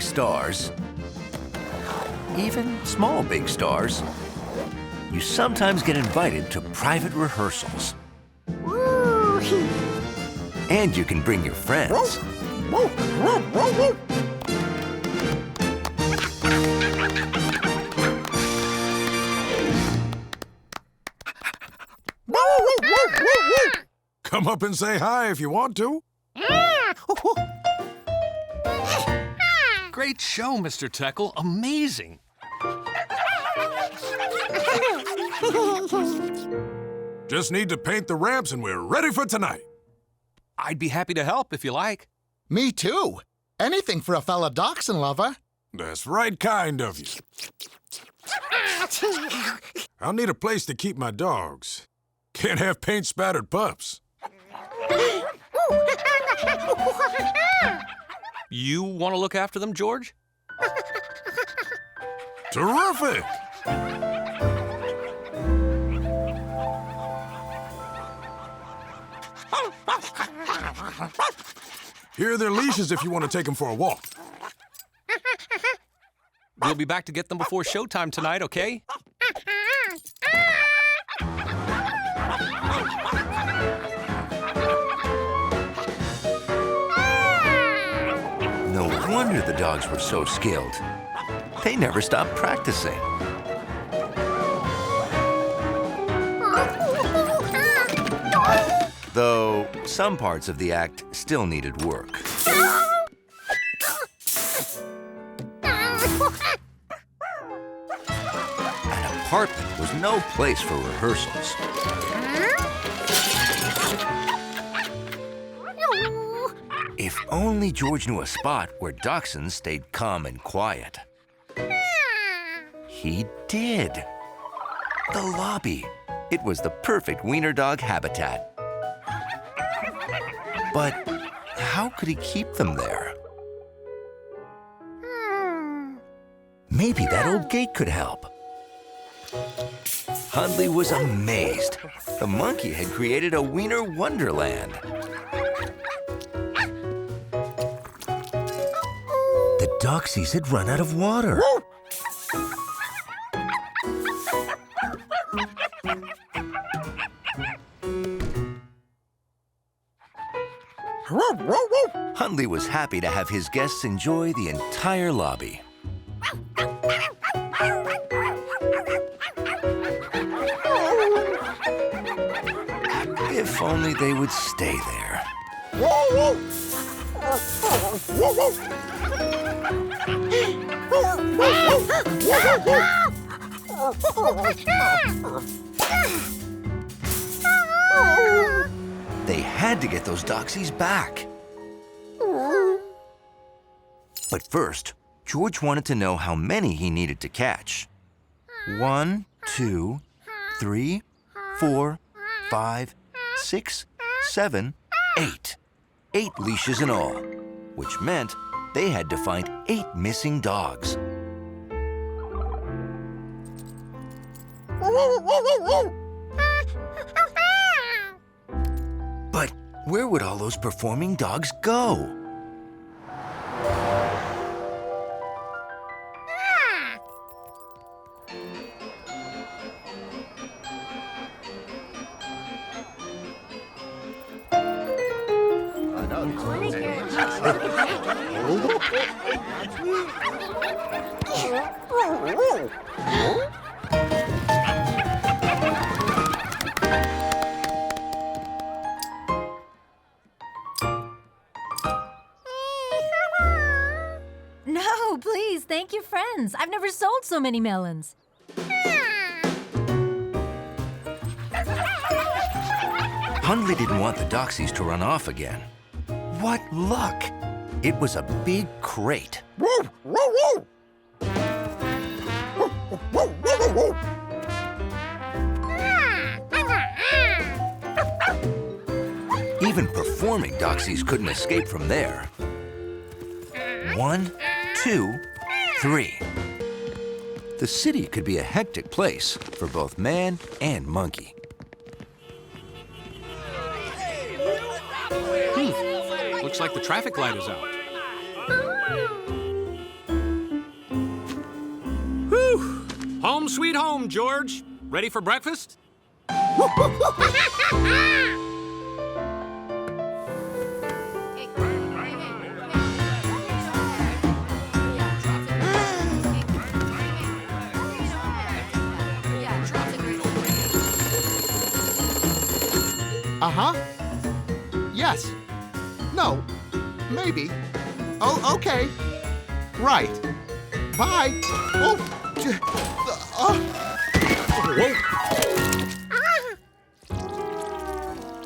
big stars, even small big stars, you sometimes get invited to private rehearsals. And you can bring your friends. Come up and say hi if you want to. Great show, Mr. Teckle. Amazing. Just need to paint the ramps and we're ready for tonight. I'd be happy to help if you like. Me too. Anything for a fella dachshund lover. That's right kind of you. I'll need a place to keep my dogs. Can't have paint-spattered pups. You want to look after them, George? Terrific! Here are their leashes if you want to take them for a walk. We'll be back to get them before showtime tonight, okay? No wonder the dogs were so skilled. They never stopped practicing. Though some parts of the act still needed work. An apartment was no place for rehearsals. If only George knew a spot where dachshunds stayed calm and quiet. He did. The lobby. It was the perfect wiener dog habitat. But how could he keep them there? Maybe that old gate could help. Hundley was amazed. The monkey had created a wiener wonderland. The doxies had run out of water. Hundley was happy to have his guests enjoy the entire lobby. If only they would stay there. They had to get those doxies back. But first, George wanted to know how many he needed to catch. 1, 2, 3, 4, 5, 6, 7, 8. 8 leashes in all, which meant they had to find 8 missing dogs. But where would all those performing dogs go? No, please, thank you, friends. I've never sold so many melons. Hundley didn't want the doxies to run off again. What luck! It was a big crate. Even performing doxies couldn't escape from there. 1, 2, 3. The city could be a hectic place for both man and monkey. Looks like the traffic light is out. Home sweet home, George. Ready for breakfast? Uh-huh. Yes. No. Maybe. Oh, okay. Right. Bye. Oh.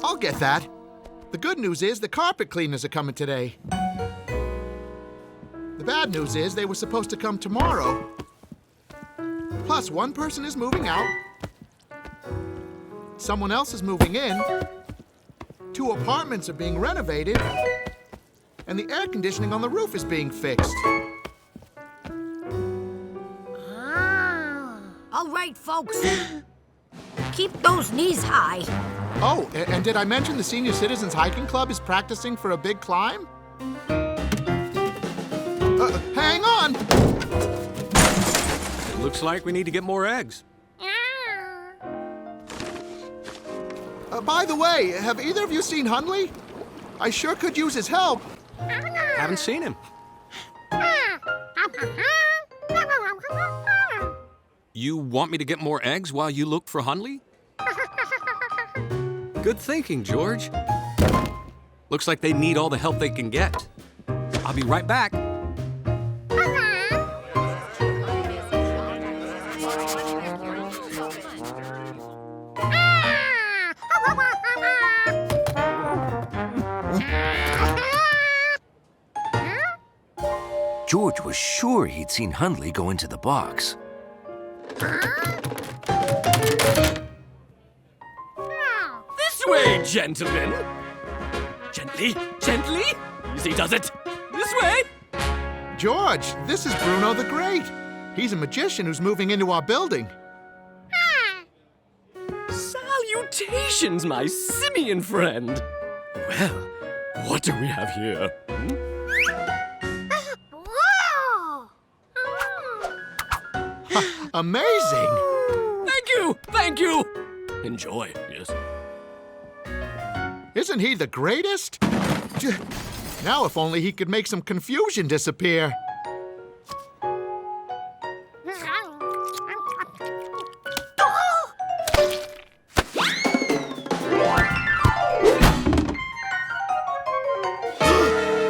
I'll get that. The good news is the carpet cleaners are coming today. The bad news is they were supposed to come tomorrow. Plus, one person is moving out. Someone else is moving in. 2 apartments are being renovated. And the air conditioning on the roof is being fixed. All right, folks. Keep those knees high. Oh, and did I mention the Senior Citizens Hiking Club is practicing for a big climb? Hang on! It looks like we need to get more eggs. By the way, have either of you seen Hunley? I sure could use his help. Haven't seen him. You want me to get more eggs while you look for Hunley? Good thinking, George. Looks like they need all the help they can get. I'll be right back. George was sure he'd seen Hundley go into the box. This way, gentlemen. Gently, gently. Easy does it. This way. George, this is Bruno the Great. He's a magician who's moving into our building. Salutations, my simian friend. Well, what do we have here? Amazing! Thank you, thank you. Enjoy, yes. Isn't he the greatest? Now if only he could make some confusion disappear.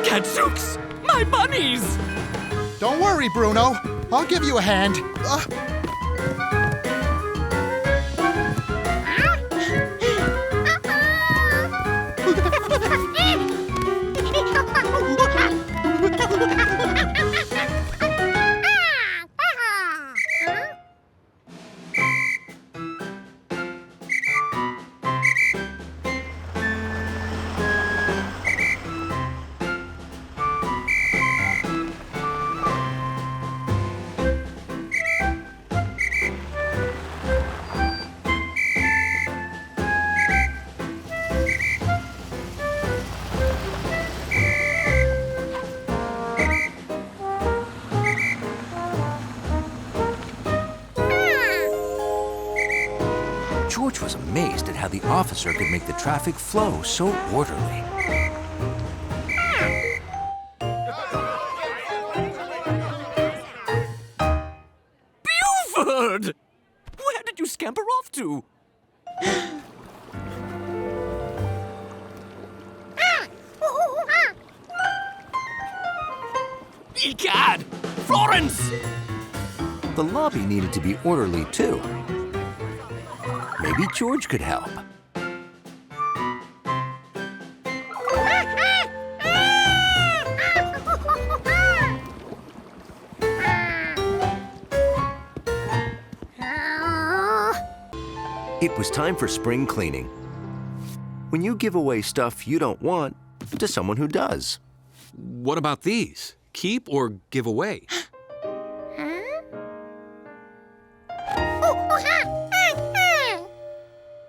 Gadzooks, my bunnies! Don't worry, Bruno. I'll give you a hand. George was amazed at how the officer could make the traffic flow so orderly. Buford! Where did you scamper off to? Egad! Florence! The lobby needed to be orderly, too. Maybe George could help. It was time for spring cleaning. When you give away stuff you don't want to someone who does. What about these? Keep or give away?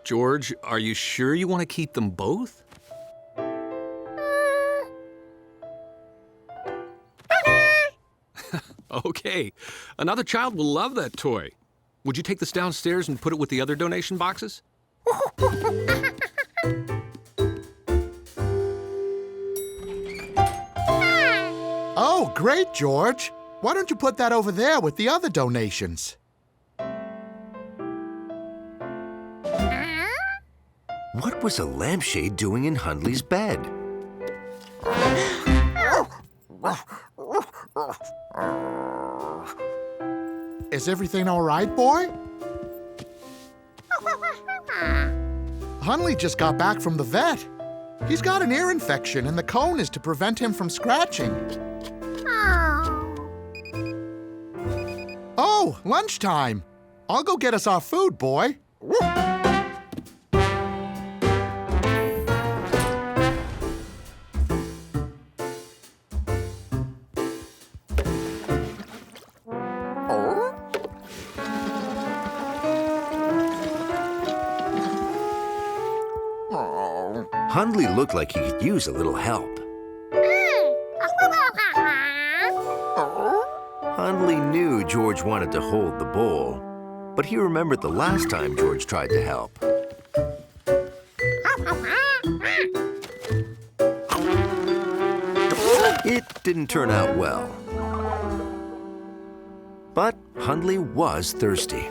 George, are you sure you want to keep them both? Okay, another child will love that toy. would you take this downstairs and put it with the other donation boxes? Oh, great, George. Why don't you put that over there with the other donations? What was a lampshade doing in Hundley's bed? Is everything all right, boy? Hundley just got back from the vet. He's got an ear infection, and the cone is to prevent him from scratching. Oh, lunchtime. I'll go get us our food, boy. Hundley looked like he could use a little help. Hundley knew George wanted to hold the bowl, but he remembered the last time George tried to help. It didn't turn out well. But Hundley was thirsty.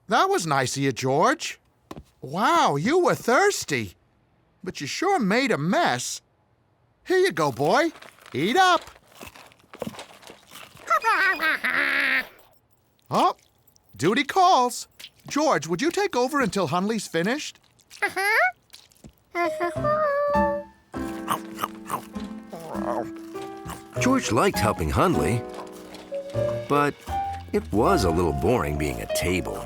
That was nice of you, George. Wow, you were thirsty. But you sure made a mess. Here you go, boy. Eat up. Oh, duty calls. George, would you take over until Hundley's finished? George liked helping Hundley, but it was a little boring being a table.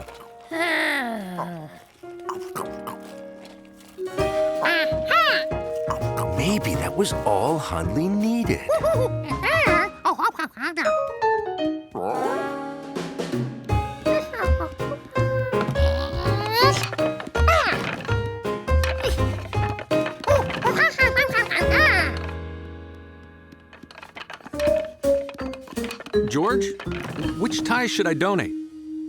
Maybe that was all Hundley needed. George, which ties should I donate?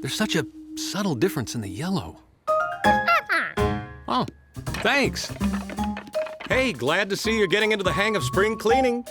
There's such a subtle difference in the yellow. Oh, thanks. Hey, glad to see you're getting into the hang of spring cleaning.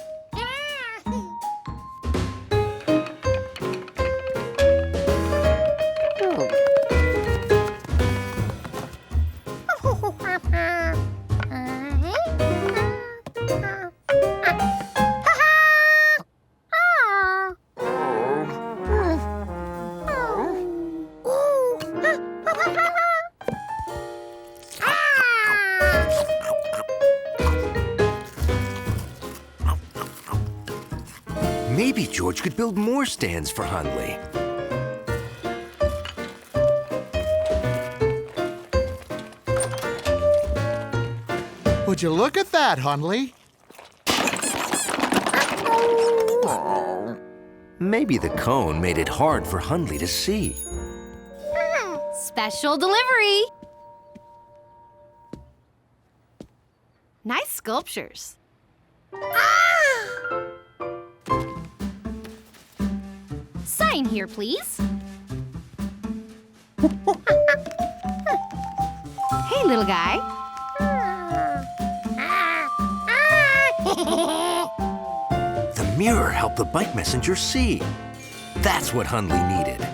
Maybe George could build more stands for Hundley. Would you look at that, Hundley? Maybe the cone made it hard for Hundley to see. Special delivery! Nice sculptures. Sign here, please. Hey, little guy. The mirror helped the bike messenger see. That's what Hundley needed.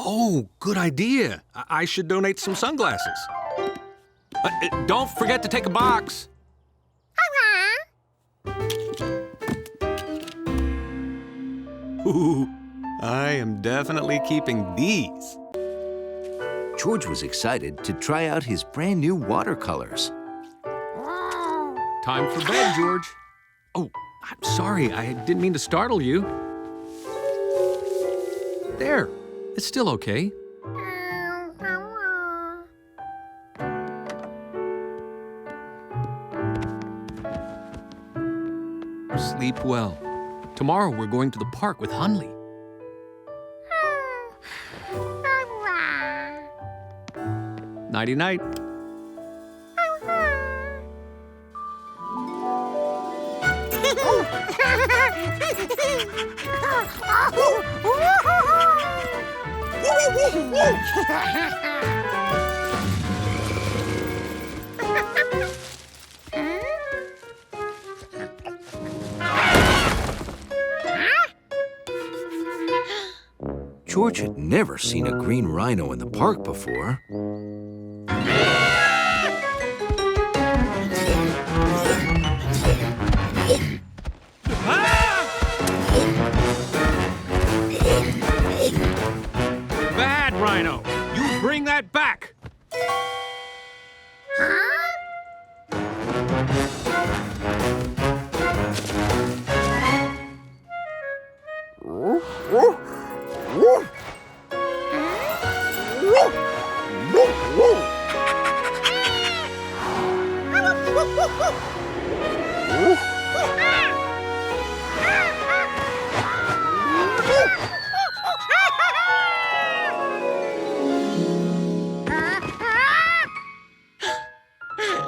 Oh, good idea. I should donate some sunglasses. Don't forget to take a box. Ooh, I am definitely keeping these. George was excited to try out his brand new watercolors. Time for bed, George. Oh, I'm sorry. I didn't mean to startle you. There. It's still okay. Sleep well. Tomorrow we're going to the park with Hunley. Nighty-night. George had never seen a green rhino in the park before. Bad rhino! You bring that back!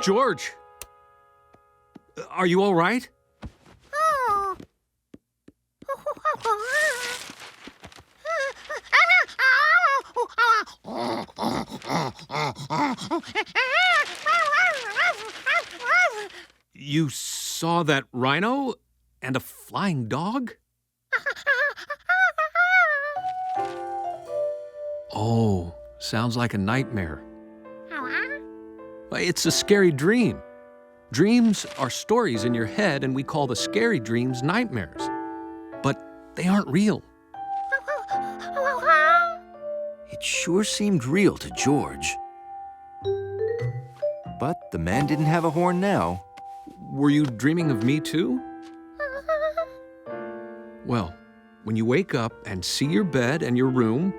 George! Are you all right? You saw that rhino and a flying dog? Oh, sounds like a nightmare. It's a scary dream. Dreams are stories in your head, and we call the scary dreams nightmares. But they aren't real. It sure seemed real to George. But the man didn't have a horn now. Were you dreaming of me too? Well, when you wake up and see your bed and your room,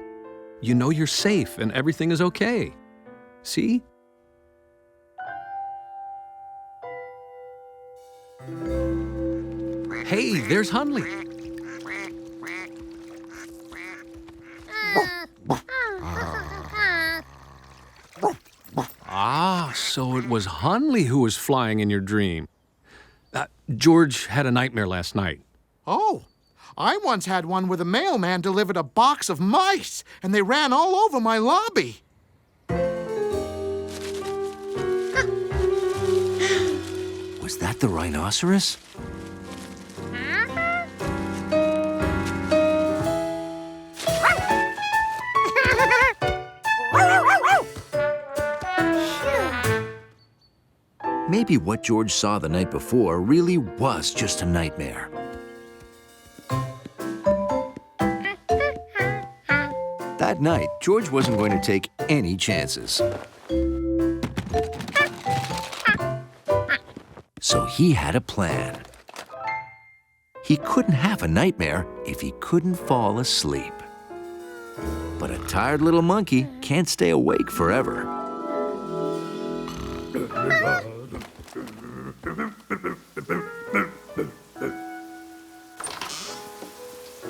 you know you're safe and everything is okay. See? Hey, there's Hunley. Ah, so it was Hunley who was flying in your dream. George had a nightmare last night. Oh, I once had one where the mailman delivered a box of mice, and they ran all over my lobby. Was that the rhinoceros? Maybe what George saw the night before really was just a nightmare. That night, George wasn't going to take any chances. So he had a plan. He couldn't have a nightmare if he couldn't fall asleep. But a tired little monkey can't stay awake forever.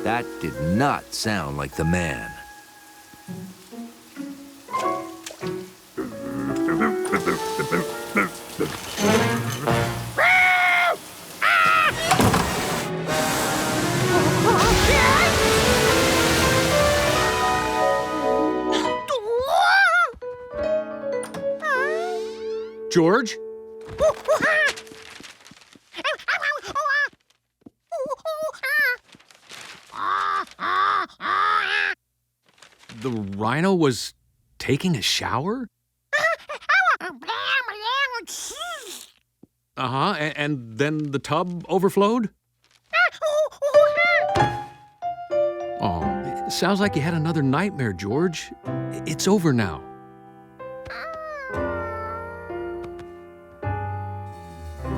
That did not sound like the man. George? The rhino was taking a shower? Uh-huh, and then the tub overflowed? Oh, it sounds like you had another nightmare, George. It's over now.